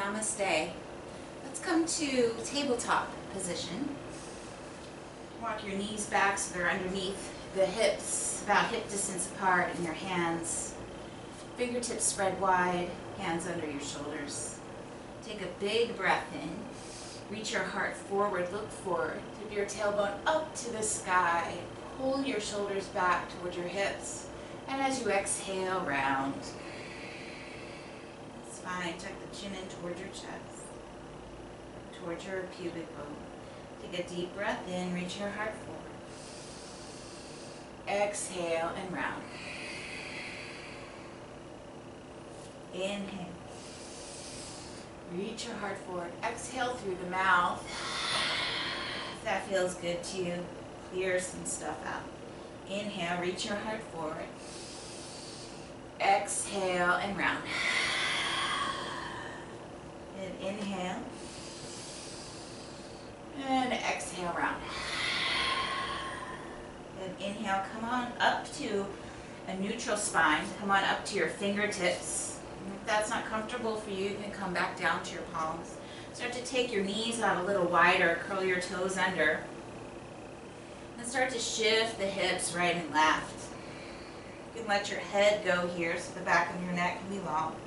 Namaste. Let's come to tabletop position. Walk your knees back so they're underneath the hips, about hip distance apart, and your hands. Fingertips spread wide, hands under your shoulders. Take a big breath in. Reach your heart forward, look forward. Tip your tailbone up to the sky. Pull your shoulders back toward your hips. And as you exhale, round. That's fine. Tuck the chin in toward your chest, toward your pubic bone. Take a deep breath in, reach your heart forward. Exhale and round. Inhale. Reach your heart forward. Exhale through the mouth. If that feels good to you, clear some stuff out. Inhale, reach your heart forward. Exhale and round. And inhale. And exhale, round. And inhale, come on up to a neutral spine. Come on up to your fingertips. If that's not comfortable for you, you can come back down to your palms. Start to take your knees out a little wider, curl your toes under. And start to shift the hips right and left. You can let your head go here so the back of your neck can be long.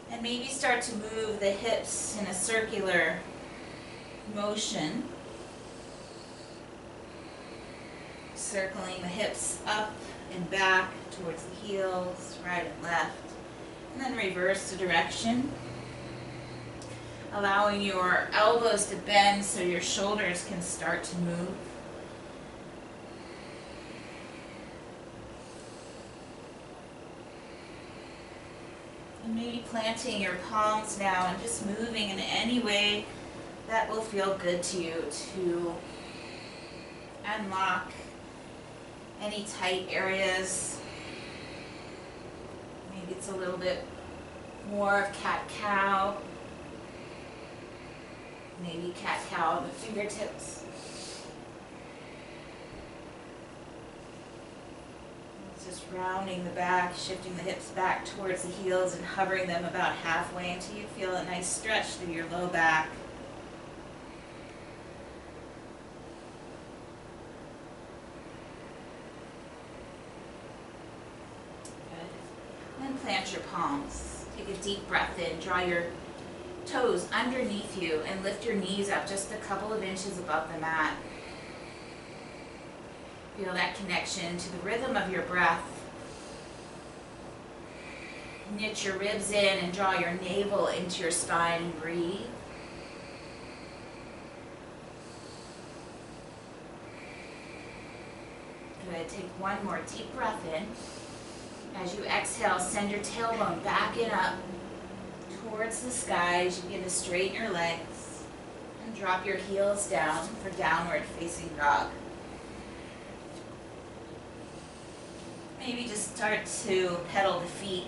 And maybe start to move the hips in a circular motion. Circling the hips up and back towards the heels, right and left. And then reverse the direction. Allowing your elbows to bend so your shoulders can start to move. And maybe planting your palms now and just moving in any way that will feel good to you to unlock any tight areas. Maybe it's a little bit more of cat-cow. Maybe cat-cow on the fingertips. Just rounding the back, shifting the hips back towards the heels and hovering them about halfway until you feel a nice stretch through your low back. Good. Then plant your palms. Take a deep breath in. Draw your toes underneath you and lift your knees up just a couple of inches above the mat. Feel that connection to the rhythm of your breath. Knit your ribs in and draw your navel into your spine and breathe. Good. Take one more deep breath in. As you exhale, send your tailbone back and up towards the sky as you begin to straighten your legs. And drop your heels down for downward facing dog. Maybe just start to pedal the feet.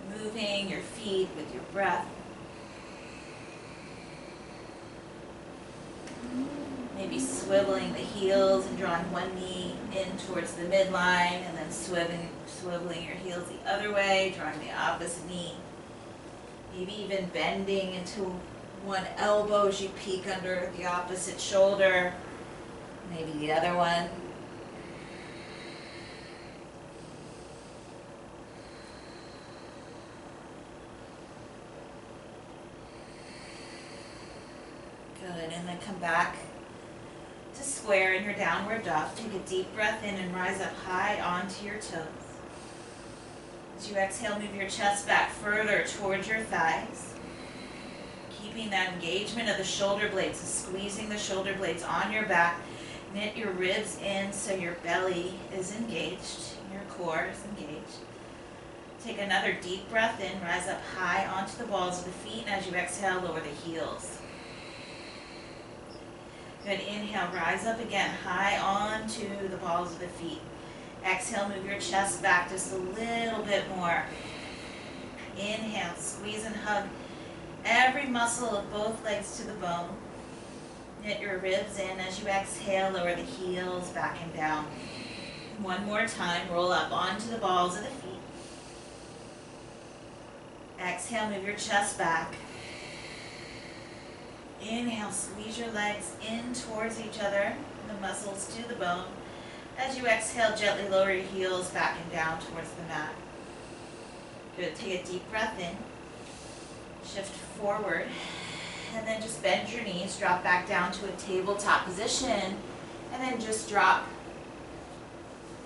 Moving your feet with your breath. Maybe swiveling the heels and drawing one knee in towards the midline and then swiveling your heels the other way, drawing the opposite knee. Maybe even bending into one elbow as you peek under the opposite shoulder. Maybe the other one. Good, and then come back to square in your downward dog. Take a deep breath in and rise up high onto your toes. As you exhale, move your chest back further towards your thighs. Keeping that engagement of the shoulder blades, and squeezing the shoulder blades on your back. Knit your ribs in so your belly is engaged, your core is engaged. Take another deep breath in, rise up high onto the balls of the feet, and as you exhale, lower the heels. Good, inhale, rise up again, high onto the balls of the feet. Exhale, move your chest back just a little bit more. Inhale, squeeze and hug every muscle of both legs to the bone. Knit your ribs in. As you exhale, lower the heels back and down. One more time, roll up onto the balls of the feet. Exhale, move your chest back. Inhale, squeeze your legs in towards each other, the muscles to the bone. As you exhale, gently lower your heels back and down towards the mat. Good, take a deep breath in. Shift forward, and then just bend your knees, drop back down to a tabletop position, and then just drop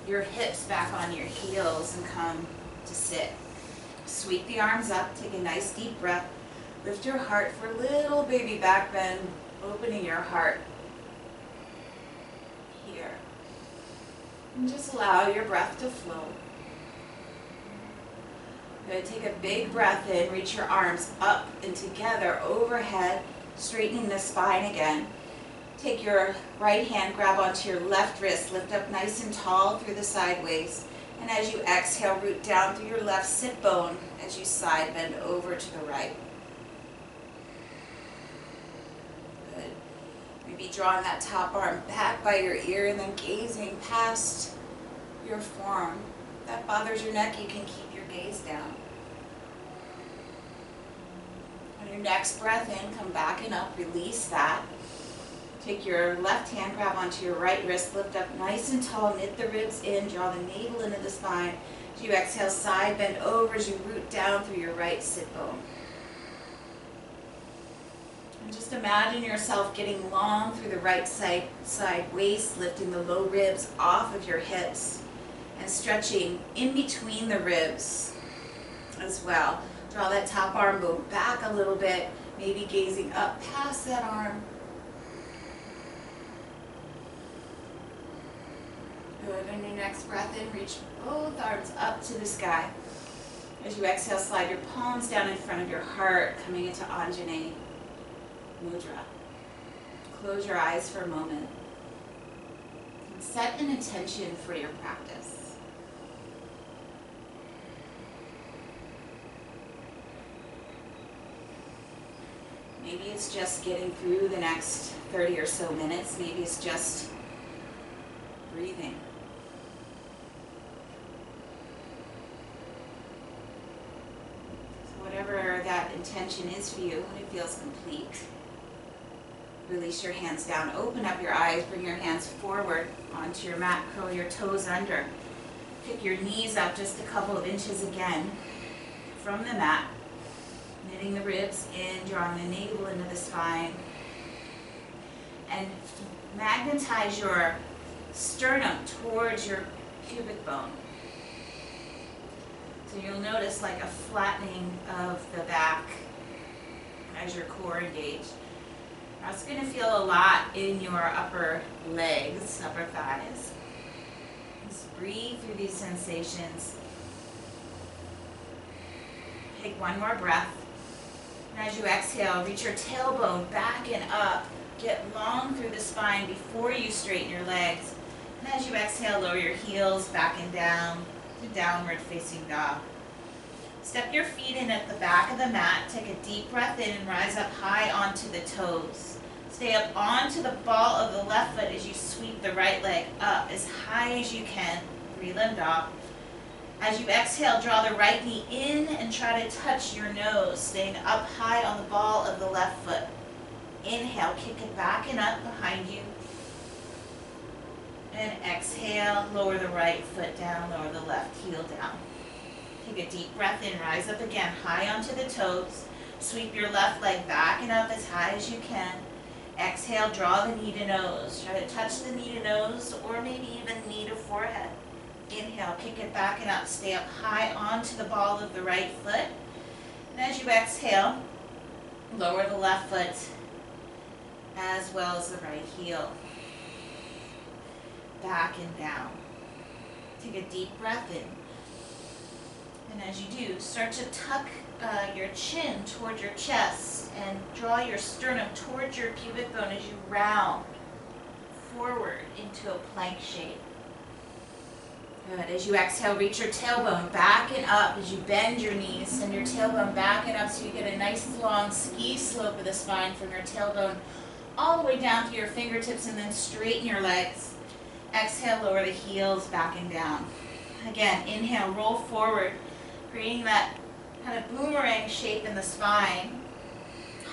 your hips back on your heels and come to sit. Sweep the arms up, take a nice deep breath. Lift your heart for a little baby back bend, opening your heart here. And just allow your breath to flow. Good, take a big breath in, reach your arms up and together overhead, straightening the spine again. Take your right hand, grab onto your left wrist, lift up nice and tall through the sideways. And as you exhale, root down through your left sit bone as you side bend over to the right. Good. Maybe drawing that top arm back by your ear and then gazing past your forearm. If that bothers your neck, you can keep your gaze down. On your next breath in, come back and up, release that. Take your left hand, grab onto your right wrist, lift up nice and tall, knit the ribs in, draw the navel into the spine. As you exhale, side bend over as you root down through your right sit bone. And just imagine yourself getting long through the right side waist, lifting the low ribs off of your hips and stretching in between the ribs as well. Draw that top arm bone back a little bit, maybe gazing up past that arm. Good, on your next breath in, reach both arms up to the sky. As you exhale, slide your palms down in front of your heart, coming into Anjane Mudra. Close your eyes for a moment. And set an intention for your practice. Maybe it's just getting through the next 30 or so minutes. Maybe it's just breathing. Whatever that intention is for you, when it feels complete, release your hands down, open up your eyes, bring your hands forward onto your mat, curl your toes under. Pick your knees up just a couple of inches again from the mat, knitting the ribs in, drawing the navel into the spine, and magnetize your sternum towards your pubic bone. So you'll notice like a flattening of the back as your core engaged. Now it's going to feel a lot in your upper legs, upper thighs. Just breathe through these sensations. Take one more breath. And as you exhale, reach your tailbone back and up. Get long through the spine before you straighten your legs. And as you exhale, lower your heels back and down to downward facing dog. Step your feet in at the back of the mat. Take a deep breath in and rise up high onto the toes. Stay up onto the ball of the left foot as you sweep the right leg up as high as you can. Three-limb dog. As you exhale, draw the right knee in and try to touch your nose, staying up high on the ball of the left foot. Inhale, kick it back and up behind you. And exhale, lower the right foot down, lower the left heel down. Take a deep breath in, rise up again, high onto the toes. Sweep your left leg back and up as high as you can. Exhale, draw the knee to nose. Try to touch the knee to nose or maybe even knee to forehead. Inhale, kick it back and up, stay up high onto the ball of the right foot. And as you exhale, lower the left foot as well as the right heel. Back and down. Take a deep breath in. And as you do, start to tuck your chin toward your chest and draw your sternum towards your pubic bone as you round forward into a plank shape. Good. As you exhale, reach your tailbone back and up as you bend your knees. Send your tailbone back and up so you get a nice long ski slope of the spine from your tailbone all the way down to your fingertips, and then straighten your legs. Exhale, lower the heels back and down. Again, inhale, roll forward, creating that kind of boomerang shape in the spine,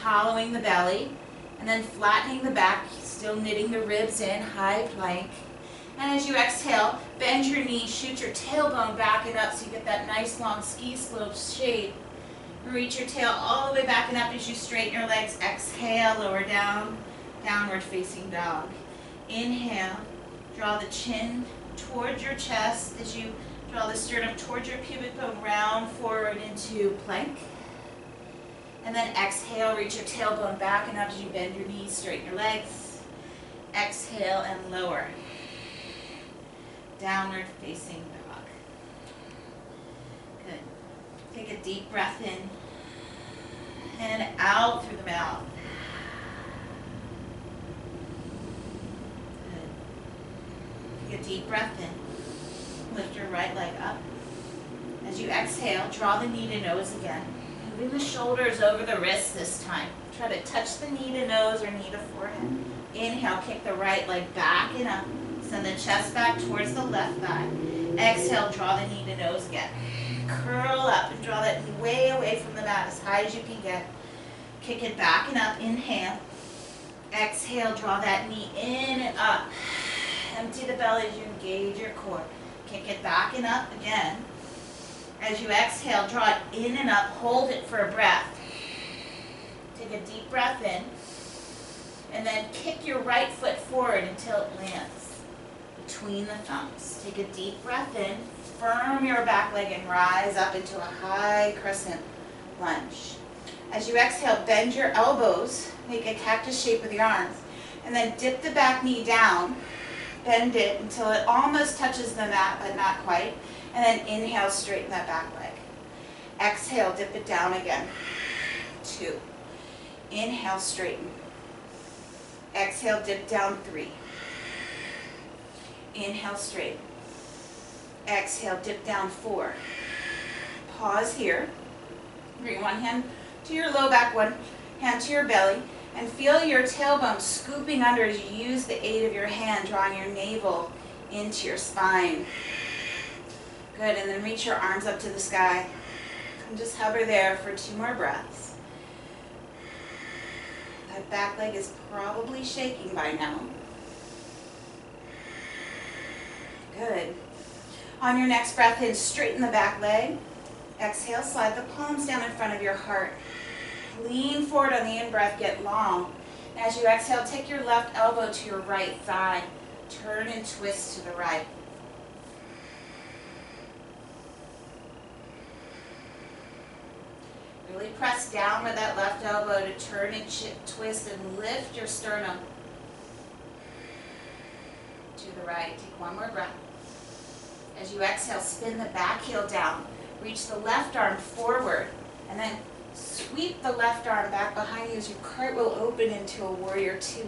hollowing the belly, and then flattening the back, still knitting the ribs in, high plank. And as you exhale, bend your knees, shoot your tailbone back and up so you get that nice long ski slope shape. Reach your tail all the way back and up as you straighten your legs. Exhale, lower down, downward facing dog. Inhale, draw the chin towards your chest as you draw the sternum towards your pubic bone, round forward into plank. And then exhale, reach your tailbone back and up as you bend your knees, straighten your legs. Exhale and lower. Downward facing dog. Good. Take a deep breath in and out through the mouth. Good. Take a deep breath in. Lift your right leg up. As you exhale, draw the knee to nose again. Moving the shoulders over the wrists this time. Try to touch the knee to nose or knee to forehead. Inhale, kick the right leg back and up. Send the chest back towards the left thigh. Exhale, draw the knee to nose again. Curl up and draw that knee way away from the mat as high as you can get. Kick it back and up. Inhale. Exhale, draw that knee in and up. Empty the belly as you engage your core. Kick it back and up again. As you exhale, draw it in and up. Hold it for a breath. Take a deep breath in. And then kick your right foot forward until it lands between the thumbs. Take a deep breath in. Firm your back leg and rise up into a high crescent lunge. As you exhale, bend your elbows. Make a cactus shape with your arms. And then dip the back knee down. Bend it until it almost touches the mat, but not quite. And then inhale, straighten that back leg. Exhale, dip it down again. 2. Inhale, straighten. Exhale, dip down. 3. Inhale, straighten. Exhale, dip down. 4. Pause here. Bring one hand to your low back, one hand to your belly, and feel your tailbone scooping under as you use the aid of your hand, drawing your navel into your spine. Good, and then reach your arms up to the sky. And just hover there for 2 more breaths. That back leg is probably shaking by now. Good. On your next breath in, straighten the back leg. Exhale, slide the palms down in front of your heart. Lean forward on the in-breath, get long. As you exhale, take your left elbow to your right thigh. Turn and twist to the right. Really press down with that left elbow to turn and twist and lift your sternum to the right. Take one more breath. As you exhale, spin the back heel down. Reach the left arm forward and then sweep the left arm back behind you as your cartwheel open into a warrior 2.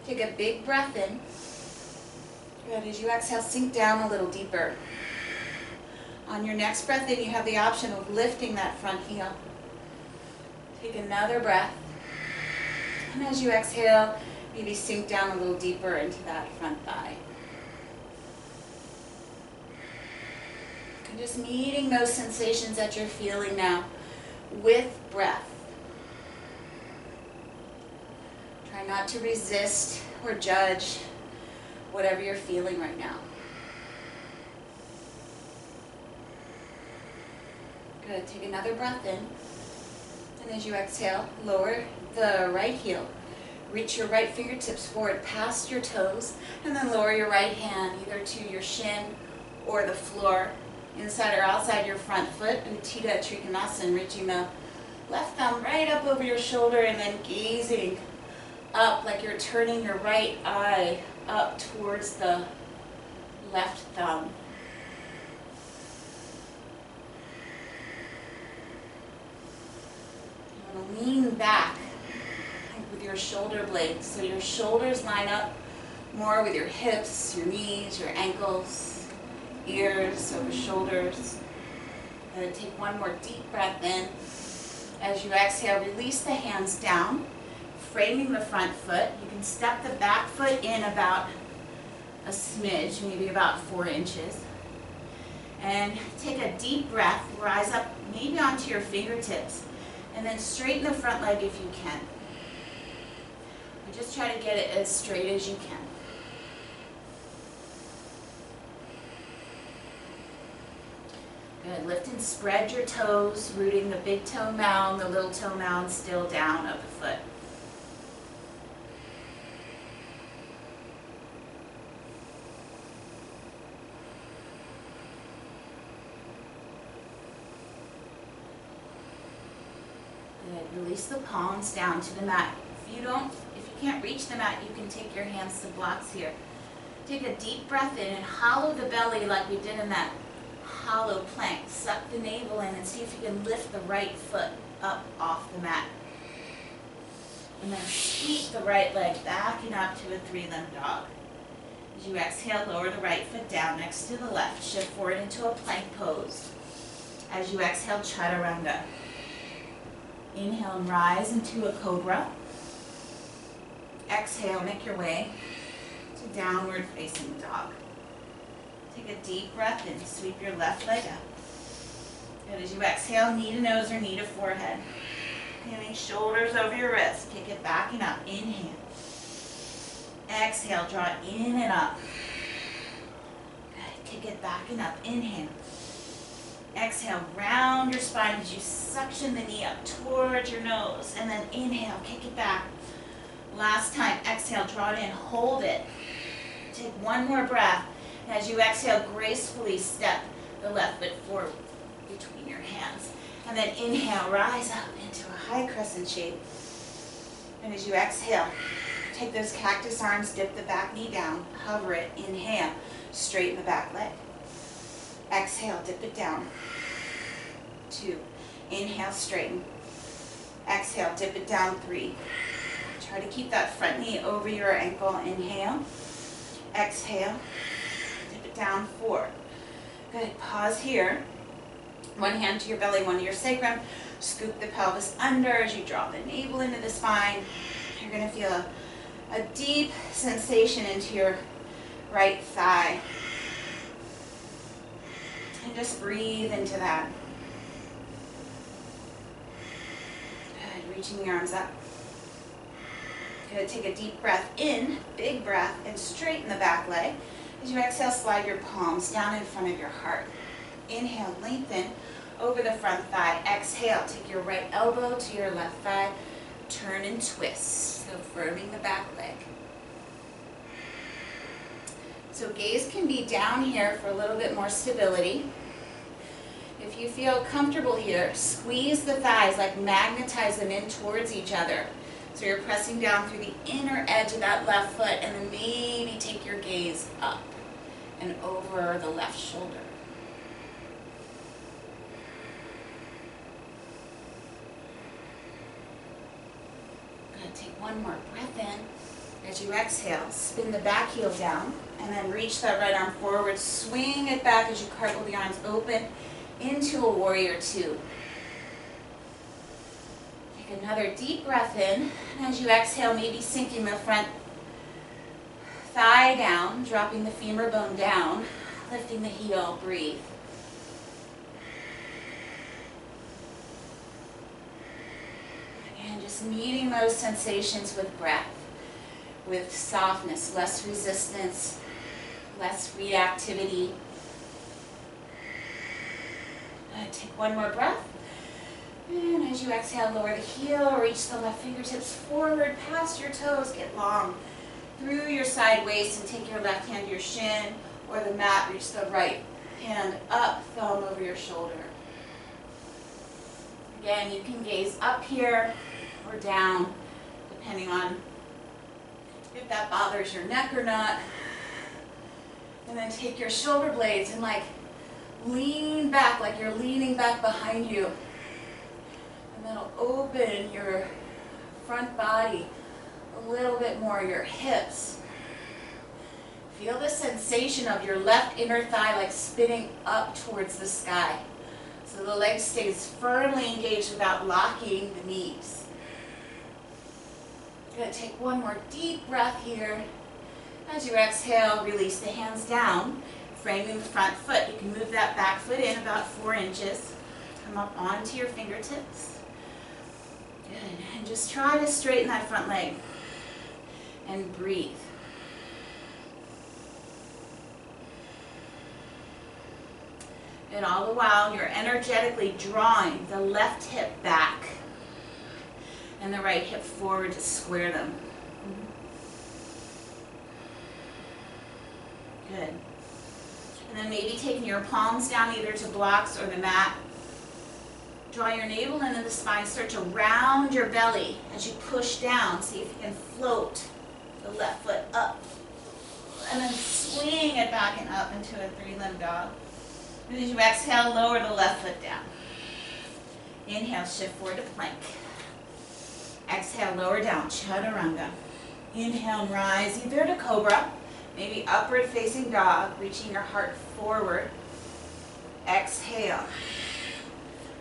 Take a big breath in. Good. As you exhale, sink down a little deeper. On your next breath in, you have the option of lifting that front heel. Take another breath. And as you exhale, maybe sink down a little deeper into that front thigh. And just meeting those sensations that you're feeling now with breath. Try not to resist or judge whatever you're feeling right now. Good. Take another breath in. And as you exhale, lower the right heel. Reach your right fingertips forward past your toes, and then lower your right hand either to your shin or the floor, inside or outside your front foot, Utthita Trikonasana, reaching the left thumb right up over your shoulder and then gazing up like you're turning your right eye up towards the left thumb. You want to lean back with your shoulder blades so your shoulders line up more with your hips, your knees, your ankles, ears over shoulders. And take one more deep breath in. As you exhale, release the hands down, framing the front foot. You can step the back foot in about a smidge, maybe about 4 inches. And take a deep breath, rise up maybe onto your fingertips, and then straighten the front leg if you can. And just try to get it as straight as you can. Good, lift and spread your toes, rooting the big toe mound, the little toe mound still down of the foot. Good, release the palms down to the mat. If you can't reach the mat, you can take your hands to blocks here. Take a deep breath in and hollow the belly like we did in that hollow plank. Suck the navel in and see if you can lift the right foot up off the mat. And then sweep the right leg back and up to a three-limbed dog. As you exhale, lower the right foot down next to the left. Shift forward into a plank pose. As you exhale, chaturanga. Inhale and rise into a cobra. Exhale, make your way to downward facing dog. Take a deep breath in, sweep your left leg up. Good, as you exhale, knee to nose or knee to forehead. Handing shoulders over your wrists, kick it back and up, inhale. Exhale, draw it in and up. Good, kick it back and up, inhale. Exhale, round your spine as you suction the knee up towards your nose. And then inhale, kick it back. Last time, exhale, draw it in, hold it. Take one more breath. As you exhale, gracefully step the left foot forward between your hands. And then inhale, rise up into a high crescent shape. And as you exhale, take those cactus arms, dip the back knee down, hover it, inhale, straighten the back leg. Exhale, dip it down. 2. Inhale, straighten. Exhale, dip it down. 3. Try to keep that front knee over your ankle. Inhale. Exhale. Dip it down. 4. Good. Pause here. One hand to your belly, one to your sacrum. Scoop the pelvis under as you draw the navel into the spine. You're going to feel a deep sensation into your right thigh. And just breathe into that. Good. Reaching the arms up. Good. Take a deep breath in, big breath, and straighten the back leg. As you exhale, slide your palms down in front of your heart. Inhale, lengthen over the front thigh. Exhale, take your right elbow to your left thigh. Turn and twist. So firming the back leg. So gaze can be down here for a little bit more stability. If you feel comfortable here, squeeze the thighs, like magnetize them in towards each other. So you're pressing down through the inner edge of that left foot, and then maybe take your gaze up and over the left shoulder. Good. Take one more breath in. As you exhale, spin the back heel down, and then reach that right arm forward. Swing it back as you cartwheel the arms open into a warrior 2. Take another deep breath in, and as you exhale, maybe sinking the front thigh down, dropping the femur bone down, lifting the heel, breathe. Again, just meeting those sensations with breath, with softness, less resistance, less reactivity. Take one more breath. And as you exhale, lower the heel, reach the left fingertips forward, past your toes, get long through your side waist, and take your left hand to your shin or the mat, reach the right hand up, thumb over your shoulder. Again, you can gaze up here or down, depending on if that bothers your neck or not. And then take your shoulder blades and lean back, like you're leaning back behind you. And that'll open your front body a little bit more, your hips. Feel the sensation of your left inner thigh like spinning up towards the sky. So the leg stays firmly engaged without locking the knees. Good. Take one more deep breath here. As you exhale, release the hands down. Framing the front foot. You can move that back foot in about 4 inches. Come up onto your fingertips. Good. And just try to straighten that front leg. And breathe. And all the while, you're energetically drawing the left hip back and the right hip forward to square them. Good. And then maybe taking your palms down either to blocks or the mat. Draw your navel into the spine. Start to round your belly as you push down. See if you can float the left foot up. And then swing it back and up into a 3-limb dog. And as you exhale, lower the left foot down. Inhale, shift forward to plank. Exhale, lower down, chaturanga. Inhale and rise either to cobra, maybe upward facing dog, reaching your heart forward. Exhale.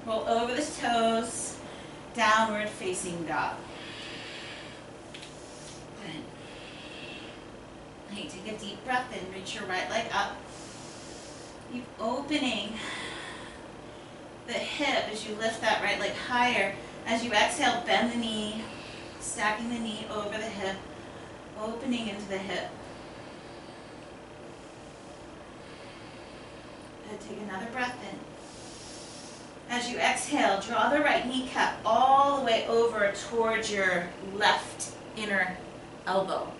Roll over the toes, downward facing dog. Good. Okay, take a deep breath in, reach your right leg up. Keep opening the hip as you lift that right leg higher. As you exhale, bend the knee, stacking the knee over the hip, opening into the hip. Good. Take another breath in. As you exhale, draw the right kneecap all the way over towards your left inner elbow.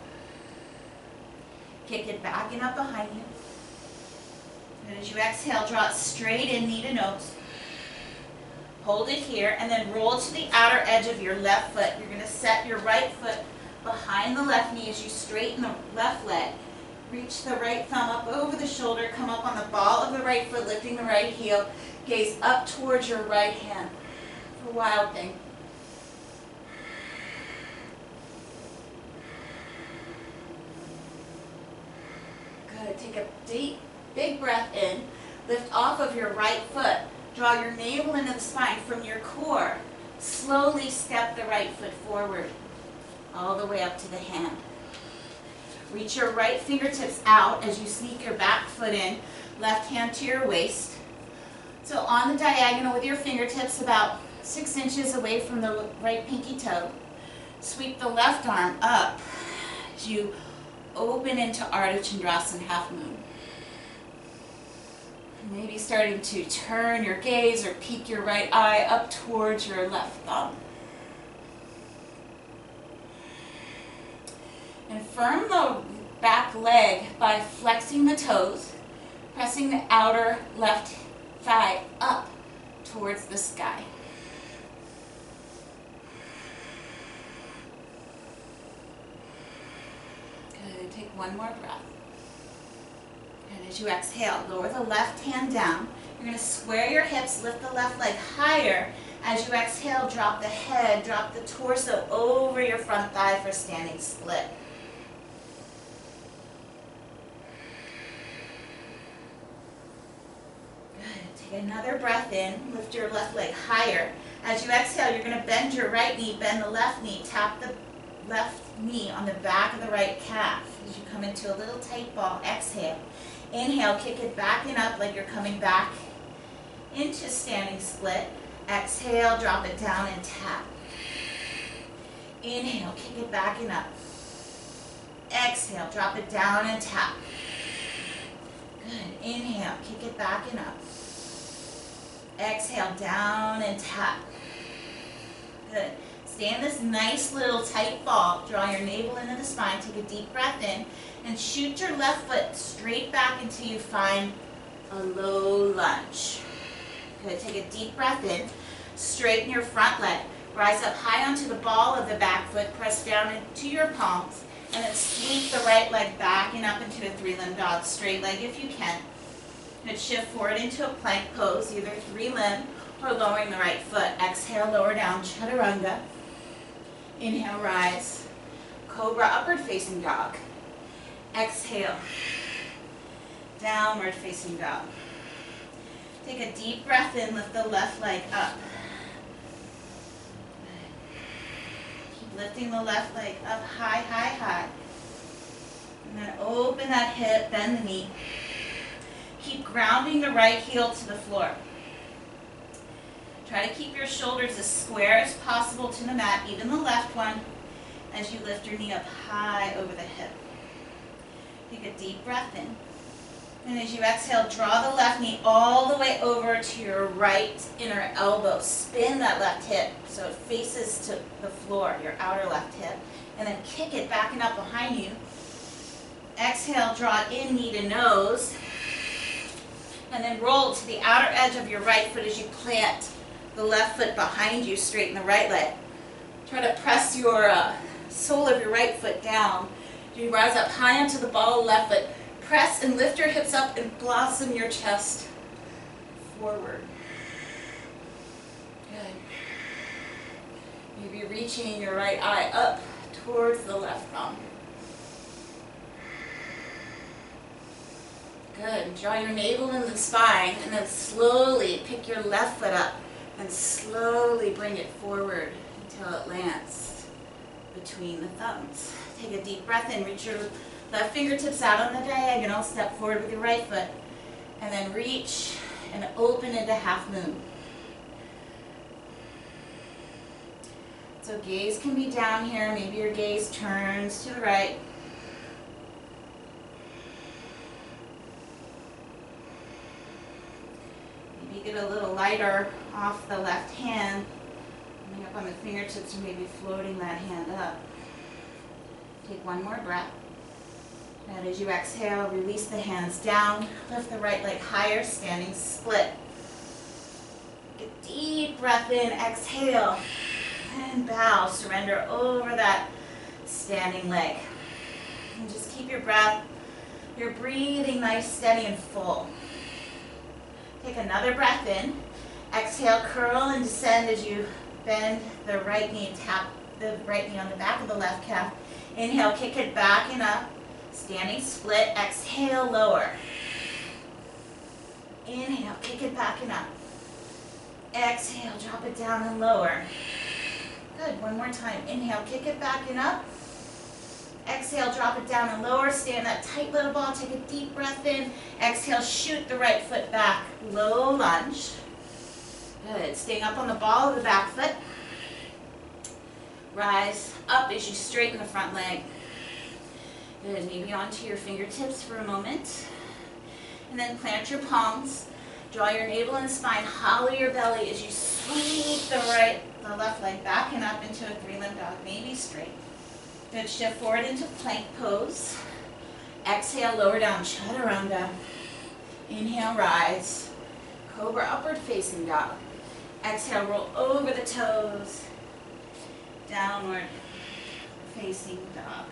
Kick it back and up behind you. And as you exhale, draw it straight in, knee to nose. Hold it here, and then roll to the outer edge of your left foot. You're going to set your right foot behind the left knee as you straighten the left leg. Reach the right thumb up over the shoulder, come up on the ball of the right foot, lifting the right heel. Gaze up towards your right hand for Wild Thing. Good. Take a deep, big breath in. Lift off of your right foot. Draw your navel into the spine from your core. Slowly step the right foot forward, all the way up to the hand. Reach your right fingertips out as you sneak your back foot in, left hand to your waist. So on the diagonal with your fingertips about 6 inches away from the right pinky toe. Sweep the left arm up as you open into Ardha Chandrasana, half moon. Maybe starting to turn your gaze or peek your right eye up towards your left thumb. And firm the back leg by flexing the toes, pressing the outer left thigh up towards the sky. Good. Take one more breath. And as you exhale, lower the left hand down. You're going to square your hips, lift the left leg higher. As you exhale, drop the head, drop the torso over your front thigh for standing split. Good. Take another breath in, lift your left leg higher. As you exhale, you're going to bend your right knee, bend the left knee, tap the left knee on the back of the right calf. As you come into a little tight ball, exhale. Inhale, kick it back and up like you're coming back into standing split. Exhale, drop it down and tap. Inhale, kick it back and up. Exhale, drop it down and tap. Good. Inhale, kick it back and up. Exhale, down and tap. Good. Stay in this nice little tight ball. Draw your navel into the spine. Take a deep breath in. And shoot your left foot straight back until you find a low lunge. Good. Take a deep breath in. Straighten your front leg. Rise up high onto the ball of the back foot. Press down into your palms. And then sweep the right leg back and up into a 3-limb dog. Straight leg if you can. Good. Shift forward into a plank pose, either 3-limb or lowering the right foot. Exhale, lower down, chaturanga. Inhale, rise. Cobra, upward facing dog. Exhale, downward facing dog. Take a deep breath in, lift the left leg up. Keep lifting the left leg up high, high, high. And then open that hip, bend the knee. Keep grounding the right heel to the floor. Try to keep your shoulders as square as possible to the mat, even the left one, as you lift your knee up high over the hip. Take a deep breath in. And as you exhale, draw the left knee all the way over to your right inner elbow. Spin that left hip so it faces to the floor, your outer left hip. And then kick it back and up behind you. Exhale, draw it in, knee to nose. And then roll to the outer edge of your right foot as you plant the left foot behind you, straighten the right leg. Try to press your sole of your right foot down. You rise up high onto the ball of the left foot. Press and lift your hips up and blossom your chest forward. Good. Maybe reaching your right eye up towards the left thumb. Good. Draw your navel into the spine and then slowly pick your left foot up and slowly bring it forward until it lands between the thumbs. Take a deep breath in. Reach your left fingertips out on the diagonal. Step forward with your right foot. And then reach and open into half moon. So gaze can be down here. Maybe your gaze turns to the right. Maybe get a little lighter off the left hand. Coming up on the fingertips and maybe floating that hand up. Take one more breath. And as you exhale, release the hands down. Lift the right leg higher, standing split. Get a deep breath in, exhale. And bow, surrender over that standing leg. And just keep your breath, your breathing nice, steady, and full. Take another breath in. Exhale, curl and descend as you bend the right knee and tap the right knee on the back of the left calf. Inhale, kick it back and up. Standing split. Exhale, lower. Inhale, kick it back and up. Exhale, drop it down and lower. Good. One more time. Inhale, kick it back and up. Exhale, drop it down and lower. Stay in that tight little ball. Take a deep breath in. Exhale, shoot the right foot back. Low lunge. Good. Staying up on the ball of the back foot. Rise up as you straighten the front leg. Good. Maybe onto your fingertips for a moment. And then plant your palms. Draw your navel and spine. Hollow your belly as you sweep the left leg back and up into a three-limb dog. Maybe straight. Good. Shift forward into plank pose. Exhale, lower down, chaturanga. Inhale, rise. Cobra upward facing dog. Exhale, roll over the toes. Downward facing dog.